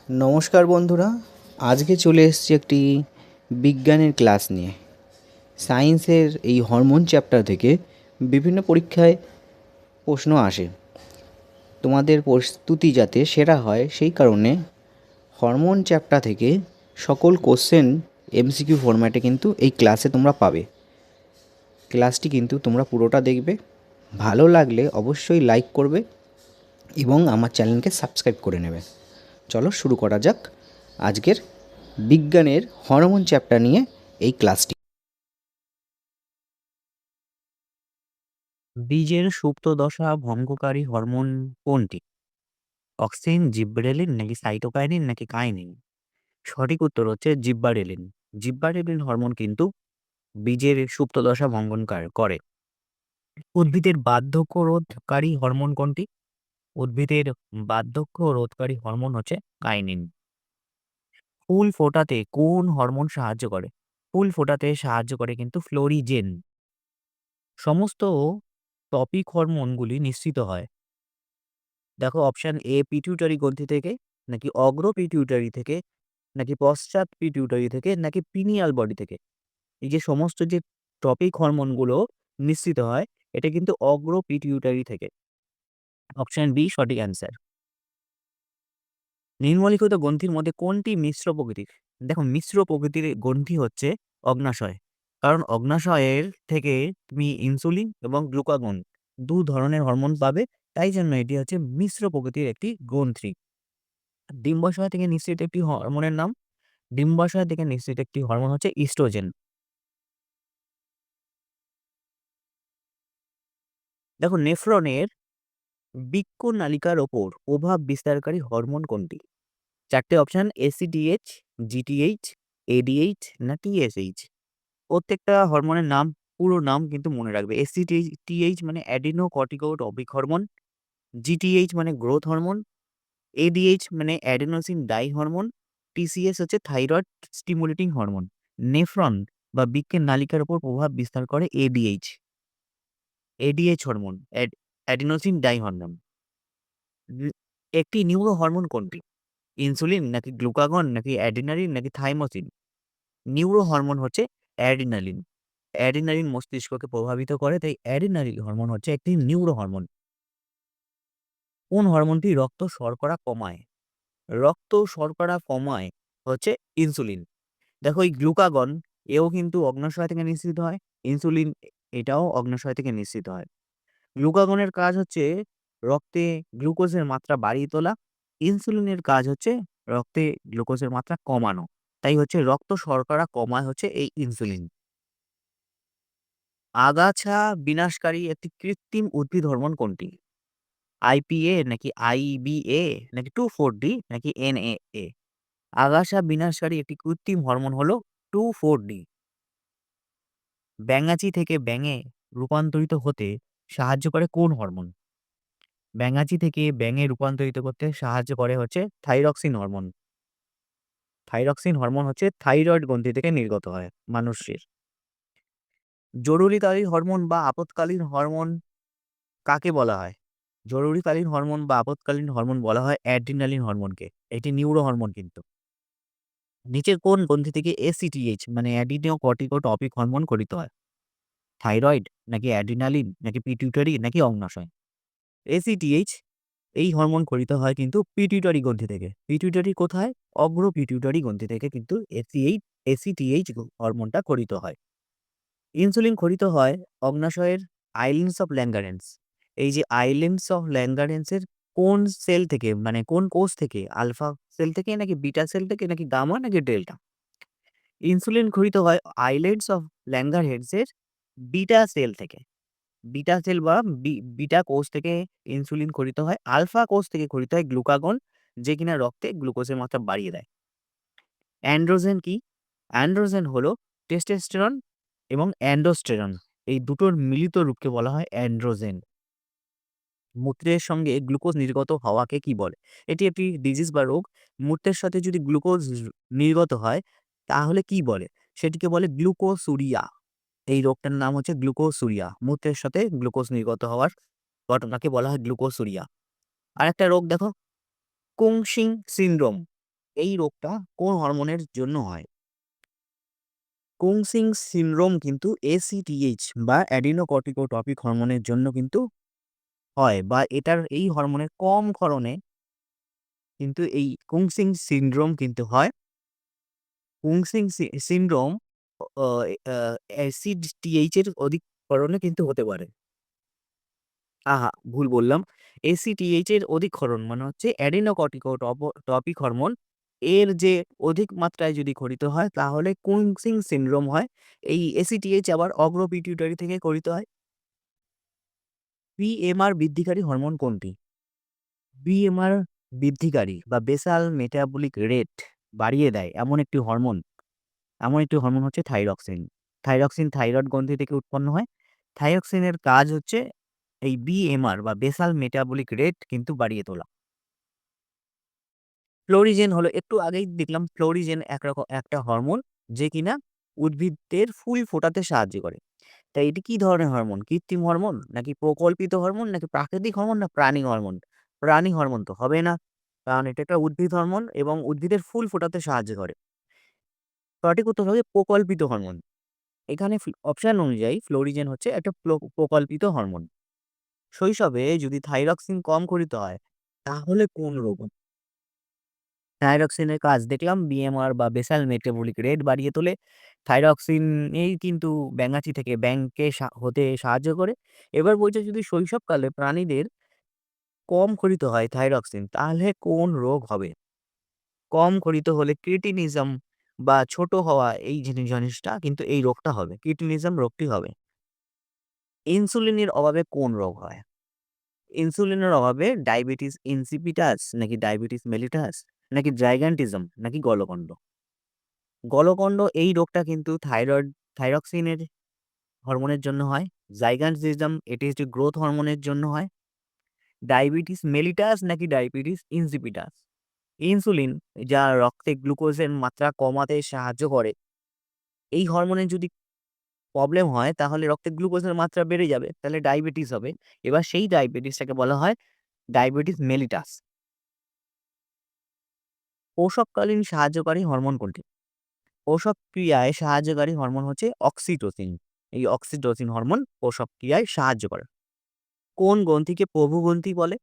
নমস্কার বন্ধুরা, আজকে চলে এসেছি একটি বিজ্ঞানের ক্লাস নিয়ে। সায়েন্সের এই হরমোন চ্যাপ্টার থেকে বিভিন্ন পরীক্ষায় প্রশ্ন আসে। তোমাদের প্রস্তুতি যাতে সেরা হয় সেই কারণে হরমোন চ্যাপ্টার থেকে সকল কোশ্চেন এমসিকিউ ফরম্যাটে কিন্তু এই ক্লাসে তোমরা পাবে। ক্লাসটি কিন্তু তোমরা পুরোটা দেখবে, ভালো লাগলে অবশ্যই লাইক করবে এবং আমার চ্যানেলকে সাবস্ক্রাইব করে নেবে। চলো শুরু করা যাক আজকের বিজ্ঞানের হরমোন চ্যাপ্টার নিয়ে এই ক্লাসটি। বীজের সুপ্ত দশা ভঙ্গকারী হরমোন কোনটি? অক্সিন, জিব্রেলিন নাকি সাইটোকাইনিন নাকি কাইনিন? সঠিক উত্তর হচ্ছে জিব্বারেলিন। জিব্বারেলিন হরমোন কিন্তু বীজের সুপ্ত দশা ভঙ্গন করে। উদ্ভিদের বার্ধক্য রোধকারী হরমোন কোনটি? উদ্ভিদের বার্ধক্য রোধকারী হরমোন হচ্ছে কাইনিন। ফুল ফোটাতে কোন হরমোন সাহায্য করে? ফুল ফোটাতে সাহায্য করে কিন্তু ফ্লোরিজেন। সমস্ত টপিক হরমোনগুলি নিঃসৃত হয়, দেখো অপশন এ পিটিউটারি গ্রন্থি থেকে, নাকি অগ্র পিটিউটারি থেকে, নাকি পশ্চাৎ পিটিউটারি থেকে, নাকি পিনিয়াল বডি থেকে। এই যে সমস্ত যে টপিক হরমোনগুলো নিঃসৃত হয়, এটা কিন্তু অগ্র পিটিউটারি থেকে। অপশন বি সঠিক অ্যান্সার। নিম্নলিখিত গ্রন্থির মধ্যে কোনটি মিশ্র প্রকৃতির? দেখো মিশ্র প্রকৃতির গ্রন্থি হচ্ছে অগ্নাশয়, কারণ অগ্নাশয়ের থেকে তুমি ইনসুলিন এবং গ্লুকাগন দু ধরনের হরমোন পাবে, তাই জন্য এটি হচ্ছে মিশ্র প্রকৃতির একটি গ্রন্থি। ডিম্বাশয় থেকে নিঃসৃত একটি হরমোনের নাম, ডিম্বাশয় থেকে নিঃসৃত একটি হরমোন হচ্ছে ইস্ট্রোজেন। দেখো নেফ্রনের বৃক্ক নালিকার ওপর প্রভাব বিস্তারকারী হরমোন কোনটি? চারটে অপশন এসিটিএইচ, জিটিএইচ, এডিএইচ না টিএসএইচ। প্রত্যেকটা হরমোনের নাম, পুরো নাম কিন্তু মনে রাখবে। এসিটিএইচ মানে অ্যাডিনো কর্টিকোট্রপিক হরমোন, জিটিএইচ মানে গ্রোথ হরমোন, এডিএইচ মানে অ্যাডেনোসিন ডাই হরমোন, টিসিএস হচ্ছে থাইরয়েড স্টিমুলেটিং হরমোন। নেফ্রন বা বৃক্কের নালিকার উপর প্রভাব বিস্তার করে ADH, ADH hormone, adenosine die hormone. একটি নিউরো হরমোন কোনটি? ইনসুলিন নাকি গ্লুকাগন নাকি অ্যাডিনালিন নাকি থাইমোসিন? নিউরো হরমোন হচ্ছে অ্যাডিনালিন। অ্যাডিনালিন মস্তিষ্ককে প্রভাবিত করে, তাই অ্যাডিনালিন হরমোন হচ্ছে একটি নিউরো হরমোন। কোন হরমোনটি রক্ত শর্করা কমায়? রক্ত শর্করা কমায় হচ্ছে ইনসুলিন। দেখো এই গ্লুকাগন এও কিন্তু অগ্নাশয় থেকে নিঃসৃত হয়, ইনসুলিন এটাও অগ্নাশয় থেকে নিঃসৃত হয়। গ্লুকাগনের কাজ হচ্ছে রক্তে গ্লুকোজের মাত্রা বাড়িয়ে তোলা, ইনসুলিনের কাজ হচ্ছে রক্তে গ্লুকোজের মাত্রা কমানো, তাই হচ্ছে রক্ত শর্করা কমায় হচ্ছে এই ইনসুলিন। আগাছা বিনাশকারী একটি কৃত্রিম উদ্ভিদ হরমোন কোনটি? আইপিএ নাকি আইবিএ নাকি 2,4-D নাকি এনএএ? আগাছা বিনাশকারী একটি কৃত্রিম হরমোন হলো 2,4-D। ব্যাঙাচি থেকে ব্যাঙে রূপান্তরিত হতে সাহায্য করে কোন হরমোন? ব্যাঙাচি থেকে ব্যাঙে রূপান্তরিত করতে সাহায্য করে হচ্ছে থাইরক্সিন হরমোন। থাইরক্সিন হরমোন হচ্ছে থাইরয়েড গ্রন্থি থেকে নির্গত হয় মানুষের। জরুরিকালীন হরমোন বা আপৎকালীন হরমোন কাকে বলা হয়? জরুরিকালীন হরমোন বা আপৎকালীন হরমোন বলা হয় অ্যাড্রিনালিন হরমোনকে। এটি নিউরো হরমোন কিন্তু। নিচের কোন গ্রন্থি থেকে এসিটিএইচ মানে অ্যাডিনো কর্টিকোট্রপিক হরমোন গঠিত হয়? থাইরয়েড নাকি অ্যাড্রিনালিন নাকি পিটিউটারি নাকি অগ্নাশয়? এসিটিএইচ এই হরমোন খরিত হয় কিন্তু পিটিউটারি গ্রন্থি থেকে। পিটিউটারি কোথায়? অগ্র পিটিউটারি গ্রন্থি থেকে কিন্তু এসিটিএইচ হরমোনটা খরিত হয়। ইনসুলিন খরিত হয় অগ্নাশয়ের আইল্যান্ডস অফ ল্যাঙ্গারেন্স। এই যে আইল্যান্ডস অফ ল্যাঙ্গারেন্সের কোন সেল থেকে, মানে কোন কোষ থেকে? আলফা সেল থেকে নাকি বিটা সেল থেকে নাকি গামা নাকি ডেল্টা? ইনসুলিন খরিত হয় আইল্যান্ডস অফ ল্যাঙ্গারহ্যান্সের বিটা সেল থেকে। বিটা সেল বা বিটা কোষ থেকে ইনসুলিন খরিত হয়। আলফা কোষ থেকে খরিত হয় গ্লুকাগন, যে কিনা রক্তে গ্লুকোজের মাত্রা বাড়িয়ে দেয়। অ্যান্ড্রোজেন কি? অ্যান্ড্রোজেন হলো টেস্টোস্টেরন এবং অ্যান্ডোস্টেরন, এই দুটোর মিলিত রূপকে বলা হয় অ্যান্ড্রোজেন। মূত্রের সঙ্গে গ্লুকোজ নির্গত হওয়াকে কি বলে? এটি একটি ডিজিজ বা রোগ। মূত্রের সাথে যদি গ্লুকোজ নির্গত হয় তাহলে কি বলে? সেটিকে বলে গ্লুকোসুরিয়া। এই রোগটার নাম হচ্ছে গ্লুকোসুরিয়া। মূত্রের সাথে গ্লুকোজ নির্গত হওয়ার ঘটনাকে বলা হয় গ্লুকোসুরিয়া। আরেকটা রোগ দেখো, কুংসিং সিনড্রোম। এই রোগটা কোন হরমোনের জন্য হয়? কুংসিং সিনড্রোম কিন্তু ACTH বা অ্যাডিনোকর্টিকোট্রপিক হরমোনের জন্য কিন্তু হয়, বা এই হরমোনের কম ক্ষরণে কিন্তু এই কুংসিং সিনড্রোম কিন্তু হয়। কুংসিং সিনড্রোম অ ACTH এর অধিক ক্ষরণে কিন্তু হতে পারে। ভুল বললাম। ACTH এর অধিক ক্ষরণ মানে হচ্ছে টপিক হরমোন। এর যে অধিক মাত্রায় যদি ক্ষরিত হয় তাহলে কুংসিং সিনড্রোম হয়। এই ACTH আবার অগ্র পিটিউটারি থেকে ক্ষরিত হয়। BMR বৃদ্ধিকারী হরমোন কোনটি? BMR বৃদ্ধিকারী বা বেসাল মেটাবলিক রেট বাড়িয়ে দেয় এমন একটি হরমোন হচ্ছে থাইরক্সিন। থাইরক্সিন থাইরয়েড গ্রন্থি থেকে উৎপন্ন হয়। থাইরক্সিনের কাজ হচ্ছে এই BMR বা বেসাল মেটাবলিক রেট কিন্তু বাড়িয়ে তোলা। ফ্লোরিজেন হলো, একটু আগেই দেখলাম, ফ্লোরিজেন একটা হরমোন যে কিনা উদ্ভিদের ফুল ফোটাতে সাহায্য করে। তাই এটি কি ধরনের হরমোন? কৃত্রিম হরমোন নাকি প্রকল্পিত হরমোন নাকি প্রাকৃতিক হরমোন না প্রাণী হরমোন? প্রাণী হরমোন তো হবে না, কারণ এটা একটা উদ্ভিদ হরমোন এবং উদ্ভিদের ফুল ফোটাতে সাহায্য করে। সঠিক উত্তর হবে প্রকল্পিত হরমোন। এখানে অপশন অনুযায়ী ফ্লোরিজেন হচ্ছে একটা প্রকল্পিত হরমোন। শৈশবে যদি থাইরক্সিন কম ক্ষরিত হয় তাহলে কোন রোগ হয়? থাইরক্সিনের কাজ দেখলাম, BMR বা বেসাল মেটাবলিক রেট বাড়িয়ে তোলে। থাইরক্সিন এই কিন্তু ব্যাঙাচি থেকে ব্যাঙকে হতে সাহায্য করে। এবার বলছে যদি শৈশবকালে প্রাণীদের কম ক্ষরিত হয় থাইরক্সিন তাহলে কোন রোগ হবে? কম ক্ষরিত হলে ক্রিটিনিজম বা ছোট হওয়া এই জিনিসটা কিন্তু এই রোগটা হবে। ক্রিটিনিজম রোগটি হবে। ইনসুলিনের অভাবে কোন রোগ হয়? ইনসুলিনের অভাবে ডায়াবেটিস ইনসিপিটাস নাকি ডায়াবেটিস মেলিটাস নাকি জাইগান্টিজম নাকি গলকণ্ড? গলকণ্ড এই রোগটা কিন্তু থাইরক্সিনের হরমোনের জন্য হয়। জাইগান্টিজম এটি হচ্ছে গ্রোথ হরমোনের জন্য হয়। ডায়াবেটিস মেলিটাস নাকি ডায়াবেটিস ইনসিপিটাস? ইনসুলিন যা রক্তে গ্লুকোজের মাত্রা কমাতে সাহায্য করে। এই হরমোনের যদি প্রবলেম হয় তাহলে রক্তে গ্লুকোজের মাত্রা বেড়ে যাবে। তাহলে ডায়াবেটিস হবে। এবার সেই ডায়াবেটিসটাকে বলা হয় ডায়াবেটিস মেলিটাস। প্রসবকালীন সাহায্যকারী হরমোন কোনটি? প্রসব ক্রিয়ায় সাহায্যকারী হরমোন হচ্ছে অক্সিটোসিন। এই অক্সিটোসিন হরমোন প্রসব ক্রিয়ায় সাহায্য করে। কোন গ্রন্থিকে প্রভুগ্রন্থি বলে?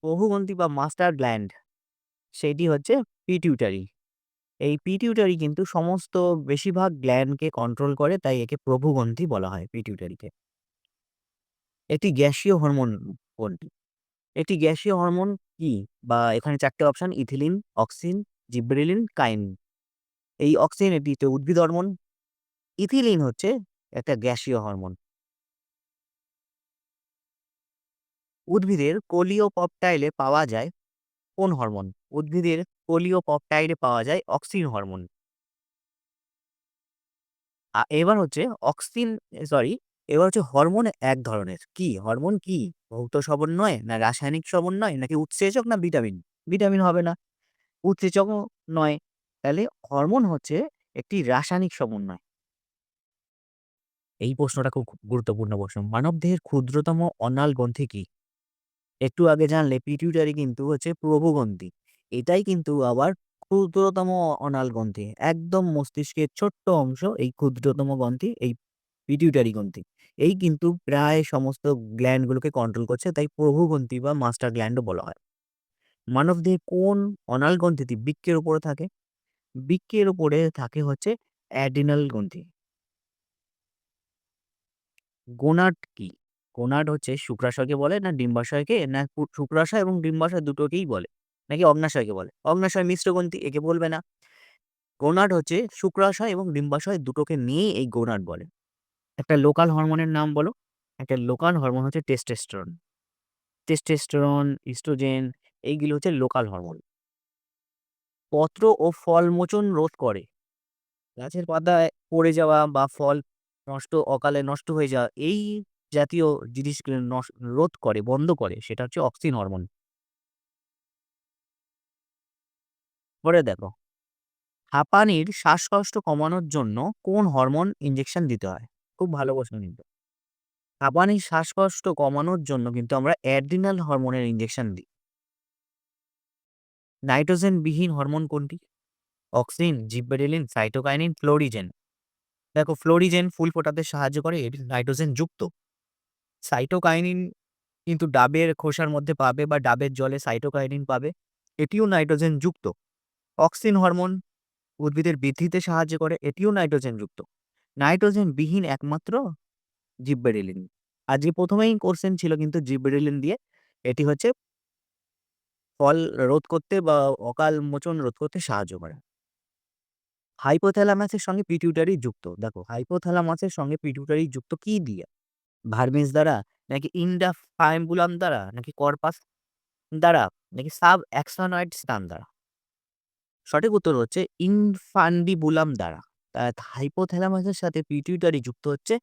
প্রভুগ্রন্থি বা মাস্টার গ্ল্যান্ড সেটি হচ্ছে পিটিউটারি। এই পিটিউটারি কিন্তু সমস্ত বেশিরভাগ গ্ল্যান্ডকে কন্ট্রোল করে, তাই একে প্রভুগ্রন্থি বলা হয় পিটিউটারিকে। একটি গ্যাসীয় হরমোন কোনটি? একটি গ্যাসীয় হরমোন কি? বা এখানে ৪ টে অপশন: ইথিলিন, অক্সিন, জিব্রেলিন, কাইনিন। এই অক্সিন এটি তো উদ্ভিদ হরমোন। ইথিলিন হচ্ছে একটা গ্যাসীয় হরমোন। উদ্ভিদের কোলিওপপটাইলে পাওয়া যায় কোন হরমোন? উদ্ভিদের কোলিওপপটাইডে পাওয়া যায় অক্সিন হরমোন। এবার হচ্ছে অক্সিন সরি এবার হচ্ছে হরমোন এক ধরনের। কি হরমোন কি? ভৌত সমন্বয় না রাসায়নিক সমন্বয় নাকি উৎসেচক না ভিটামিন? ভিটামিন হবে না, উৎসেচকও নয়। তাহলে হরমোন হচ্ছে একটি রাসায়নিক সমন্বয়। এই প্রশ্নটা খুব গুরুত্বপূর্ণ প্রশ্ন। মানবদেহের ক্ষুদ্রতম অনাল গ্রন্থি কি? একটু আগে জানলে পিটিউটারি কিন্তু হচ্ছে প্রভুগ্রন্থি। এটাই কিন্তু আবার ক্ষুদ্রতম অনাল গ্রন্থি। একদম মস্তিষ্কের ছোট্ট অংশ এই ক্ষুদ্রতম গ্রন্থি, এই পিটিউটারি গ্রন্থি। এই কিন্তু প্রায় সমস্ত গ্ল্যান্ডগুলোকে কন্ট্রোল করছে, তাই প্রভুগ্রন্থি বা মাস্টার গ্ল্যান্ডও বলা হয়। মানবদেহে কোন অনাল গ্রন্থিটি বৃক্কের উপরে থাকে? বৃক্কের উপরে থাকে হচ্ছে অ্যাড্রিনাল গ্রন্থি। গোনাড কি? গোনাড হচ্ছে শুক্রাশয়কে বলে না ডিম্বাশয়কে, না শুক্রাশয় এবং ডিম্বাশয় দুটোকেই বলে, নাকি অগ্নাশয়কে বলে? অগ্নাশয় মিশ্র গ্রন্থি, একে বলবে না। গোনাড হচ্ছে শুক্রাশয় এবং ডিম্বাশয় দুটোকে নিয়েই এই গোনাড বলে। একটা লোকাল হরমোনের নাম বলো। একটা লোকাল হরমোন হচ্ছে টেস্টোস্টেরন। টেস্টোস্টেরন, ইস্ট্রোজেন এইগুলো হচ্ছে লোকাল হরমোন। পত্র ও ফল মোচন রোধ করে। গাছের পাতায় পড়ে যাওয়া বা ফল অকালে নষ্ট হয়ে যাওয়া এই জাতীয় জিনিসগুলো রোধ করে, বন্ধ করে, সেটা হচ্ছে অক্সিন হরমোন। পরে দেখো, হাঁপানির শ্বাসকষ্ট কমানোর জন্য কোন হরমোন ইনজেকশন দিতে হয়? খুব ভালো প্রশ্ন কিন্তু। হাঁপানির শ্বাসকষ্ট কমানোর জন্য কিন্তু আমরা অ্যাড্রিনাল হরমোনের ইনজেকশন দিই। নাইট্রোজেনবিহীন হরমোন কোনটি? Auxin, gibberellin, cytokinin, florigen. দেখো ফ্লোরিজেন ফুল ফোটাতে সাহায্য করে, এটি নাইট্রোজেন যুক্ত। সাইটোকাইনিন কিন্তু ডাবের খোসার মধ্যে পাবে বা ডাবের জলে সাইটোকাইনিন পাবে, এটিও নাইট্রোজেন যুক্ত। অক্সিন হরমোন উদ্ভিদের বৃদ্ধিতে সাহায্য করে, এটিও নাইট্রোজেন যুক্ত। নাইট্রোজেন বিহীন একমাত্র জিববেরেলিন। আজকে প্রথমেই কোশ্চেন ছিল কিন্তু জিববেরেলিন দিয়ে। এটি হচ্ছে ফল রোধ করতে বা অকাল মোচন রোধ করতে সাহায্য করে। হাইপোথ্যালামাসের সঙ্গে পিটিউটারি যুক্ত। দেখো হাইপোথ্যালামাসের সঙ্গে পিটিউটারি যুক্ত কি দিয়ে? ভার্মিস দ্বারা, নাকি ইন্ডাফাইমবুলাম দ্বারা, নাকি কর্পাস দ্বারা, নাকি সাব অ্যাক্সনয়েড স্থান দ্বারা? সঠিক উত্তর হচ্ছে ইনফান্ডিবুলাম দ্বারা। হাইপোথ্যালামাসের সাথে পিটিউটারি যুক্ত হচ্ছে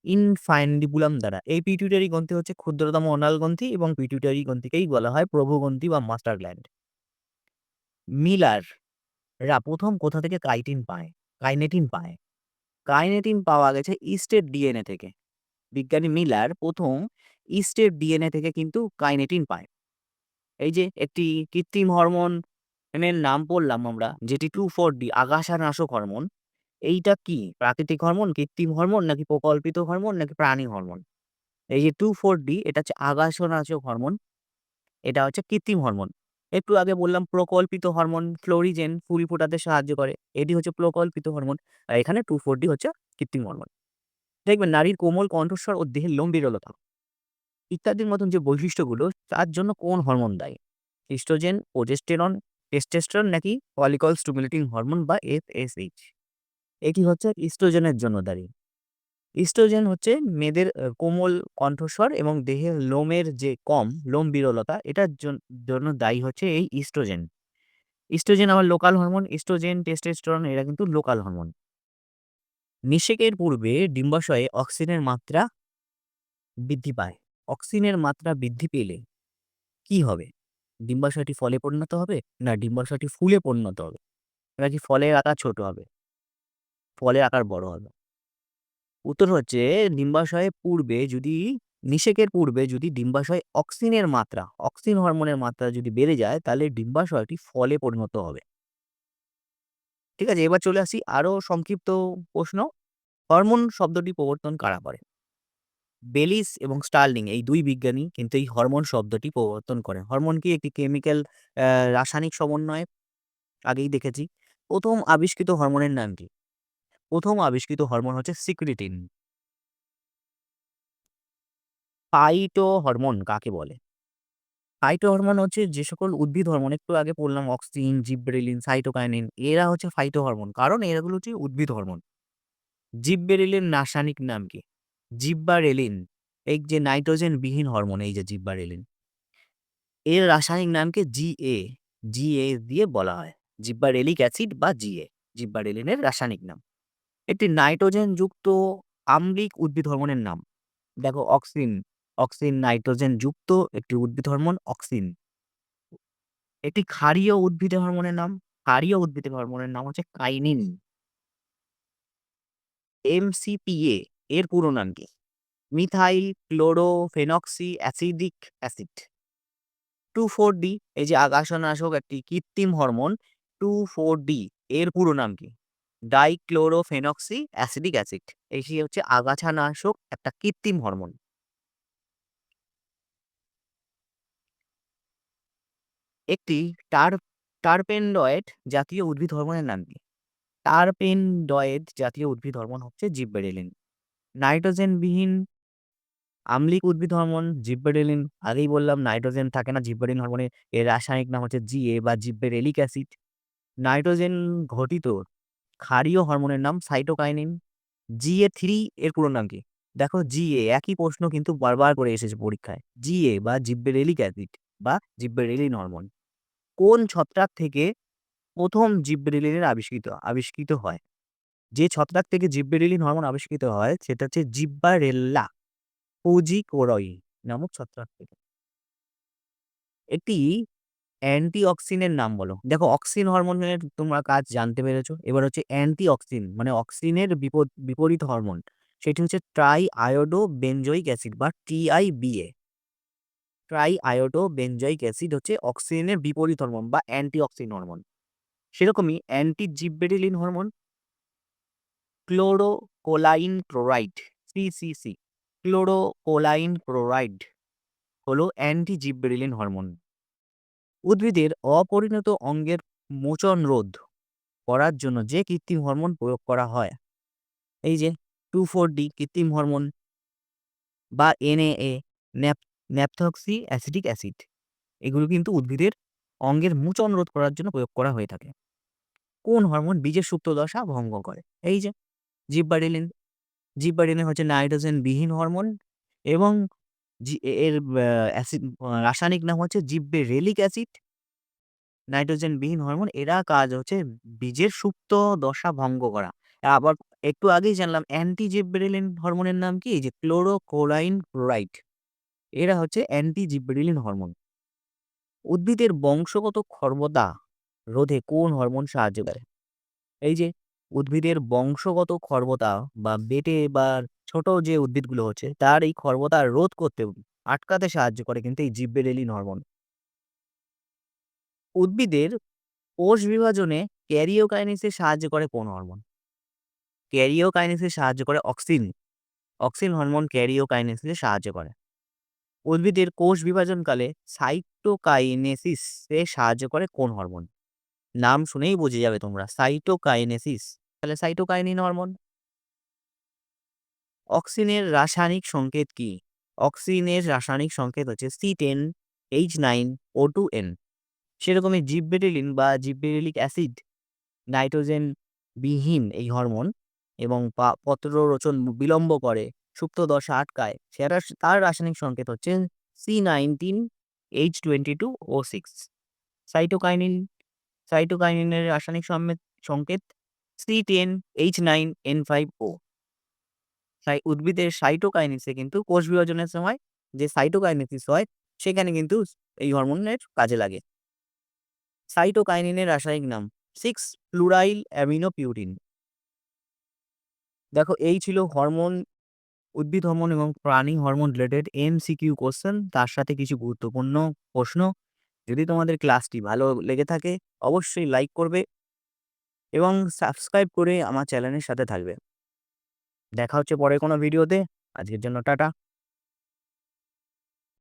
ইনফান্ডিবুলাম দ্বারা। এই পিটিউটারি গ্রন্থি হচ্ছে ক্ষুদ্রতম অনাল গ্রন্থি এবং পিটিউটারি গ্রন্থিকেই বলা হয় প্রভুগ্রন্থি বা মাস্টার গ্ল্যান্ড। মিলাররা প্রথম কোথা থেকে কাইনেটিন পায়? কাইনেটিন পাওয়া গেছে ইস্টের ডিএনএ থেকে। বিজ্ঞানী মিলার প্রথম ইস্টের ডিএনএ থেকে কিন্তু কাইনেটিন পায়। এই যে একটি কৃত্রিম হরমোন এর নাম পড়লাম আমরা, যেটি 2,4-D আগাছানাশক হরমোন। এইটা কি প্রাকৃতিক হরমোন, কৃত্রিম হরমোন, নাকি প্রকল্পিত হরমোন, নাকি প্রাণী হরমোন? এই যে 2,4-D এটা হচ্ছে আগাছানাশক হরমোন, এটা হচ্ছে কৃত্রিম হরমোন। একটু আগে বললাম প্রকল্পিত হরমোন ফ্লোরিজেন ফুল ফোটাতে সাহায্য করে, এটি হচ্ছে প্রকল্পিত হরমোন। আর এখানে 2,4-D হচ্ছে কৃত্রিম হরমোন। দেখবেন নারীর কোমল কণ্ঠস্বর ও দেহের লোম বিরলতা ইত্যাদির মতন যে বৈশিষ্ট্যগুলো, তার জন্য কোন হরমোন দায়ী? ইস্ট্রোজেন, প্রোজেস্টেরন, টেস্টোস্টেরন, নাকি ফলিকল স্টিমুলেটিং হরমোন বা এফএসএইচ? এটি হচ্ছে ইস্ট্রোজেনের জন্য দায়ী। ইস্ট্রোজেন হচ্ছে মেয়েদের কোমল কণ্ঠস্বর এবং দেহের লোমের যে কম লোম বিরলতা, এটার জন্য দায়ী হচ্ছে এই ইস্ট্রোজেন। ইস্ট্রোজেন আবার লোকাল হরমোন, ইস্ট্রোজেন, টেস্টোস্টেরন এরা কিন্তু লোকাল হরমোন। নিষেকের পূর্বে ডিম্বাশয়ে অক্সিজেনের মাত্রা বৃদ্ধি পায়। অক্সিজেনের মাত্রা বৃদ্ধি পেলে কি হবে? ডিম্বাশয়টি ফলে পরিণত হবে, না ডিম্বাশয়টি ফুলে পরিণত হবে, নাকি ফলের আকার ছোট হবে, ফলের আকার বড় হবে? উত্তর হচ্ছে নিষেকের পূর্বে যদি ডিম্বাশয়ে অক্সিন হরমোনের মাত্রা যদি বেড়ে যায়, তাহলে ডিম্বাশয়টি ফলে পরিণত হবে। ঠিক আছে, এবার চলে আসি আরো সংক্ষিপ্ত প্রশ্ন। হরমোন শব্দটি প্রবর্তন কারা করে? বেলিস এবং স্টার্লিং এই দুই বিজ্ঞানী কিন্তু এই হরমোন শব্দটি প্রবর্তন করেন। হরমোন কি? একটি কেমিক্যাল রাসায়নিক সমন্বয়, আগেই দেখেছি। প্রথম আবিষ্কৃত হরমোনের নাম কি? প্রথম আবিষ্কৃত হরমোন হচ্ছে সিক্রেটিন। ফাইটো হরমোন কাকে বলে? ফাইটো হরমোন হচ্ছে যে সকল উদ্ভিদ হরমোন, একটু আগে বললাম অক্সিন, জিবরেলিন, সাইটোকাইনিন, এরা হচ্ছে ফাইটো হরমোন, কারণ এগুলো হচ্ছে উদ্ভিদ হরমোন। জিববেরেলিন রাসায়নিক নাম কি? জিব্বারেলিন। এই যে নাইট্রোজেন বিহীন হরমোন, এই যে জিব্বারেলিন, এর রাসায়নিক নামকে জিএ দিয়ে বলা হয়। জিব্বারেলিক অ্যাসিড বা জিব্বারেলিনের রাসায়নিক নাম। একটি নাইট্রোজেন যুক্ত আম্লিক উদ্ভিদ হরমোনের নাম। দেখো অক্সিন নাইট্রোজেন যুক্ত একটি উদ্ভিদ হরমোন অক্সিন। একটি ক্ষারীয় উদ্ভিদের হরমোনের নাম হচ্ছে কাইনিন। এমসিপিএ এর পুরো নাম কি? Methyl chlorophenoxy acidic acid. 2,4-D এই যে আগাছানাশক একটি কৃত্রিম হরমোন, 2,4-D এর পুরো নাম কি? ডাইক্লোরোফেনক্সি অ্যাসিডিক অ্যাসিড। এটি হচ্ছে আগাছানাশক একটা কৃত্রিম হরমোন। একটি টার টারপেনডয়েড জাতীয় উদ্ভিদ হরমোনের নাম কি? টারপেনডয়েড জাতীয় উদ্ভিদ হরমোন হচ্ছে জিববেরেলিন। নাইট্রোজেনবিহীন আম্লিক উদ্ভিদ হরমোন জিববেরেলিন। আগেই বললাম নাইট্রোজেন থাকে না জিববেরেলিন হরমোনে, এর রাসায়নিক নাম হচ্ছে জিএ বা জিব্বেরেলিক অ্যাসিড। নাইট্রোজেন ঘটিত ক্ষারীয় হরমোনের নাম সাইটোকাইনিন। জিএ3 এর পুরো নাম কি? দেখো জিএ একই প্রশ্ন কিন্তু বারবার করে এসেছে পরীক্ষায়। জিএ বা জিব্বেরেলিক অ্যাসিড বা জিব্বেরেলিন হরমোন কোন ছত্রাক থেকে প্রথম জিব্বেরেলিনের আবিষ্কৃত হয়? যে ছত্রাক থেকে জিব্বেরেলিন হরমোন আবিষ্কৃত হয় সেটা হচ্ছে জিব্বারেল্লা ফৌজিকোরই নামক ছত্রাক থেকে। একটি অ্যান্টিঅক্সিনের নাম বলো। দেখো অক্সিন হরমোনের তোমরা কাজ জানতে পেরেছো, এবার হচ্ছে অ্যান্টিঅক্সিন মানে অক্সিনের বিপরীত হরমোন, সেটি হচ্ছে ট্রাই আয়োডো বেনজোইক অ্যাসিড বা TIBA. Tri iodo benzoic acid হচ্ছে অক্সিজেনের বিপরীত হরমোন বা অ্যান্টি অক্সিন হরমোন। সেরকমই anti gibberellin hormone chlorocholine chloride, CCC, chlorocholine chloride হলো অ্যান্টি জিববেরেলিন হরমোন। উদ্ভিদের অপরিণত অঙ্গের মোচন রোধ করার জন্য যে কৃত্রিম হরমোন প্রয়োগ করা হয়, এই যে 2,4-D কৃত্রিম হরমোন বা NAA, ন্যাপথক্সি অ্যাসিটিক অ্যাসিড, এগুলো কিন্তু উদ্ভিদের অঙ্গের মোচন রোধ করার জন্য প্রয়োগ করা হয়ে থাকে। কোন হরমোন বীজের সুপ্ত দশা ভঙ্গ করে? এই যে জিববারেলিন। জিববারেলিন হচ্ছে নাইট্রোজেন বিহীন হরমোন এবং এর রাসায়নিক নাম হচ্ছে জিববেরেলিক অ্যাসিড। নাইট্রোজেন বিহীন হরমোন, এরা কাজ হচ্ছে বীজের সুপ্ত দশা ভঙ্গ করা। আবার একটু আগেই জানলাম অ্যান্টি জিববেরেলিন হরমোনের নাম কি? এই যে ক্লোরোকোলাইন ক্লোরাইড, এরা হচ্ছে অ্যান্টি জিববেরেলিন হরমোন। উদ্ভিদের বংশগত ক্ষমতা রোধে কোন হরমোন সাহায্য করে? এই যে উদ্ভিদের বংশগত ক্ষমতা বা বেটে বা ছোট যে উদ্ভিদগুলো হচ্ছে তার এই ক্ষমতা রোধ করতে, আটকাতে সাহায্য করে কিন্তু এই জিববেরেলিন হরমোন। উদ্ভিদের কোষ বিভাজনে ক্যারিওকাইনেসিসে সাহায্য করে কোন হরমোন? ক্যারিওকাইনেসিসে সাহায্য করে অক্সিন। অক্সিন হরমোন ক্যারিওকাইনেসিসে সাহায্য করে। উদ্ভিদের কোষ বিভাজনকালে সাইটোকাইনেসিসে সাহায্য করে কোন হরমোন? নাম শুনেই বুঝে যাবে তোমরা, সাইটোকাইনেসিস। তাহলে সাইটোকাইনিন হরমোন। অক্সিনের রাসায়নিক সংকেত কি? অক্সিনের রাসায়নিক সংকেত হচ্ছে C10H9O2N। সেরকমই জিববেরেলিন বা জিববেরেলিক অ্যাসিড নাইট্রোজেন বিহীন এই হরমোন এবং পত্ররোচন বিলম্ব করে, সুপ্ত দশা আটকায়, তার রাসায়নিক সংকেত হচ্ছে C19H22O6। সাইটোকাইনিন, সাইটোকাইনিনের রাসায়নিক সংকেত C10H9N5O। উদ্ভিদের সাইটোকাইনেসিসে কিন্তু কোষ বিভাজনের সময় যে সাইটোকাইনেসিস হয় সেখানে কিন্তু এই হরমোনের কাজে লাগে। সাইটোকাইনিনের রাসায়নিক নাম 6-ফ্লুরাইল অ্যামিনোপিউরিন। দেখো এই ছিল হরমোন, উদ্ভিদ হরমোন এবং প্রাণী হরমোন রিলেটেড MCQ কোশ্চেন, তার সাথে কিছু গুরুত্বপূর্ণ প্রশ্ন। যদি তোমাদের ক্লাসটি ভালো লেগে থাকে অবশ্যই লাইক করবে এবং সাবস্ক্রাইব করে আমার চ্যানেলের সাথে থাকবে। দেখা হচ্ছে পরের কোনো ভিডিওতে। আজকের জন্য টাটা।